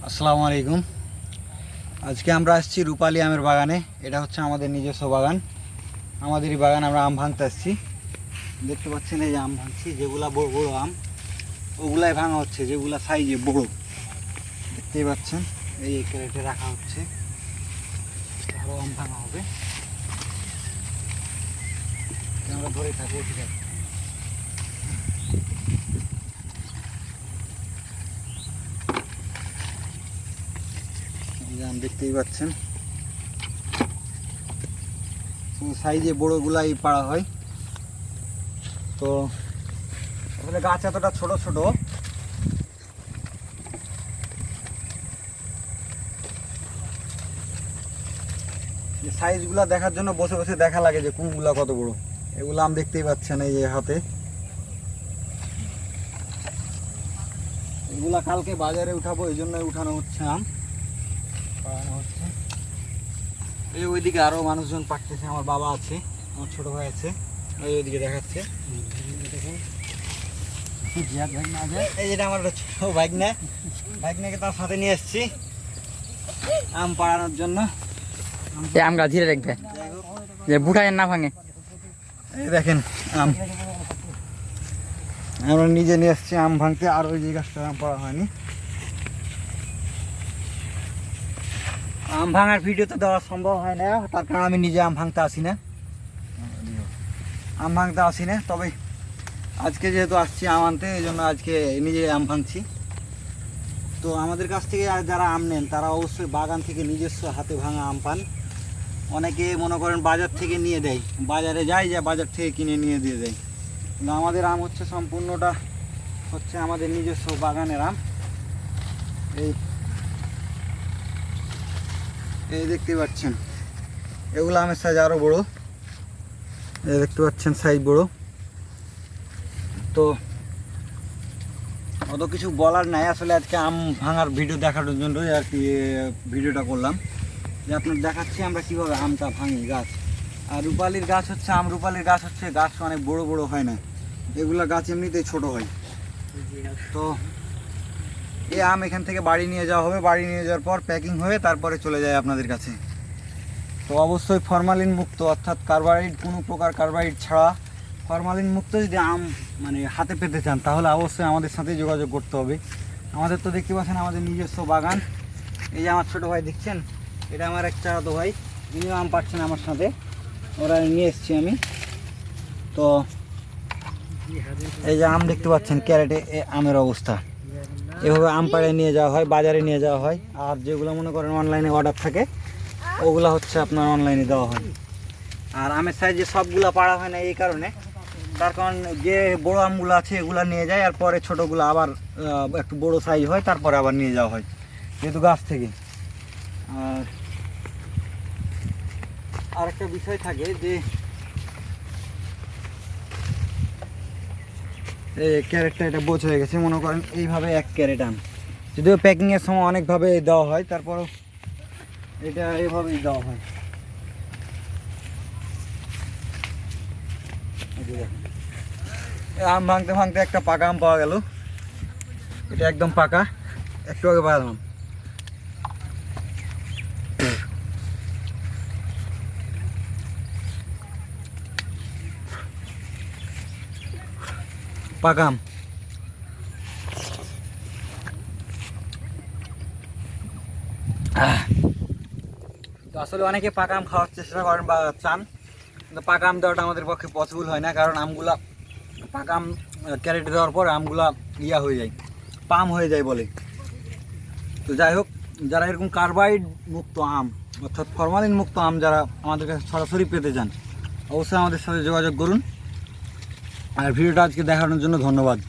আসসালামু আলাইকুম। আজকে আমরা আসছি রূপালী আমের বাগানে। এটা হচ্ছে আমাদের নিজস্ব বাগান, আমাদেরই বাগান। আমরা আম ভাঙতে আসছি। দেখতে পাচ্ছেন এই যে আম ভাঙছি, যেগুলা বড় বড় আম ওগুলাই ভাঙা হচ্ছে, যেগুলা সাইজে বড় দেখতেই পাচ্ছেন। এই ক্যারেটে রাখা হচ্ছে, আরও আম ভাঙা হবে। আমরা ধরে থাকবো, ঠিক আছে। আম দেখতেই পাচ্ছেন, সাইজে বড়গুলাই পাড়া হয়। তো আসলে গাছ এতটা ছোট ছোট, সাইজগুলা দেখার জন্য বসে বসে দেখা লাগে যে কোনগুলা কত বড়। এগুলো আম দেখতেই পাচ্ছেন এই যে হাতে। এগুলা কালকে বাজারে উঠাবো, এই জন্য উঠানো হচ্ছে, আম পাড়ানো হচ্ছে। এই ওইদিকে আরো মানুষজন পাকতেছে। আমার বাবা আছে, আমার ছোট ভাই আছে, ওইদিকে দেখাচ্ছে। এই যেটা আমার ছোট ভাগনাকে তার সাথে নিয়ে এসেছি আম পাড়ানোর জন্য। আম গাছ ধীরে রাখবে, যে বুটায় না ভাঙে। এই দেখেন আম আমরা নিজে নিয়ে এসেছি আম ভাঙতে। আর ওই যে গাছটা আম পাড়া হয়নি। আম ভাঙার ভিডিও তো দেওয়া সম্ভব হয় না, তার কারণ আমি নিজে আম ভাঙতে আসি না। তবে আজকে যেহেতু আসছি আম আনতে, এই জন্য আজকে নিজে আম ভাঙছি। তো আমাদের কাছ থেকে যারা আম নেন তারা অবশ্যই বাগান থেকে নিজস্ব হাতে ভাঙা আম পান। অনেকে মনে করেন বাজার থেকে নিয়ে দেয়, বাজারে যায় যে বাজার থেকে কিনে নিয়ে দিয়ে দেয়। কিন্তু আমাদের আম হচ্ছে সম্পূর্ণটা হচ্ছে আমাদের নিজস্ব বাগানের আম। এই দেখতে পাচ্ছেন, এগুলো আমের সাইজ আরও বড়। এই দেখতে পাচ্ছেন সাইজ বড়। তো অত কিছু বলার নাই আসলে। আজকে আম ভাঙার ভিডিও দেখানোর জন্য আর কি ভিডিওটা করলাম, যে আপনার দেখাচ্ছি আমরা কীভাবে আমটা ভাঙি গাছ। আর রূপালীর গাছ হচ্ছে রূপালীর গাছ হচ্ছে গাছ অনেক বড় বড় হয় না, এগুলা গাছ এমনিতেই ছোট হয়। তো এই আম এখান থেকে বাড়ি নিয়ে যাওয়া হবে, বাড়ি নিয়ে যাওয়ার পর প্যাকিং হয়ে তারপরে চলে যায় আপনাদের কাছে। তো অবশ্যই ফরমালিন মুক্ত, অর্থাৎ কার্বাইড, কোনো প্রকার কার্বাইড ছাড়া ফরমালিন মুক্ত যদি আম হাতে পেতে চান তাহলে অবশ্যই আমাদের সাথে যোগাযোগ করতে হবে। আমাদের তো দেখতে পাচ্ছেন আমাদের নিজস্ব বাগান। এই যে আমার ছোটো ভাই দেখছেন, এটা আমার এক চাচাতো ভাই, ইনিও আম পাচ্ছেন আমার সাথে, ওরা নিয়ে এসেছি আমি। তো এই যে আম দেখতে পাচ্ছেন ক্যারেটে আমের অবস্থা। এভাবে আম পাড়ে নিয়ে যাওয়া হয়, বাজারে নিয়ে যাওয়া হয়। আর যেগুলো মনে করেন অনলাইনে অর্ডার থাকে ওগুলো হচ্ছে আপনার অনলাইনে দেওয়া হয়। আর আমের সাইজে সবগুলো পাড়া হয় না এই কারণে, তার কারণ যে বড় আমগুলো আছে এগুলো নিয়ে যায়, আর পরে ছোটোগুলো আবার একটু বড় সাইজ হয়, তারপরে আবার নিয়ে যাওয়া হয় যেহেতু গাছ থেকে। আর একটা বিষয় থাকে যে এই ক্যারেটটা এটা বোঝ হয়ে গেছে, মনে করেন এইভাবে এক ক্যারেট আম, যদিও প্যাকিংয়ের সময় অনেকভাবে দেওয়া হয়, তারপরও এটা এইভাবেই দেওয়া হয়। আম ভাঙতে ভাঙতে একটা পাকা আম পাওয়া গেল। এটা একদম পাকা, একটু আগে পাওয়ালাম। পাকা আম। তো আসলে অনেকে পাকা আম খাওয়ার চেষ্টা করেন বা চান, কিন্তু পাকা আম দেওয়াটা আমাদের পক্ষে পসিবল হয় না, কারণ আমগুলা পাকা আম ক্যারেটে দেওয়ার পর আমগুলা হয়ে যায়, পাম হয়ে যায় বলে। তো যাই হোক, যারা এরকম কার্বাইড মুক্ত আম অর্থাৎ ফরমালিন মুক্ত আম যারা আমাদের কাছে সরাসরি পেতে চান অবশ্যই আমাদের সাথে যোগাযোগ করুন। আর ভিডিওটা আজকে দেখানোর জন্য ধন্যবাদ।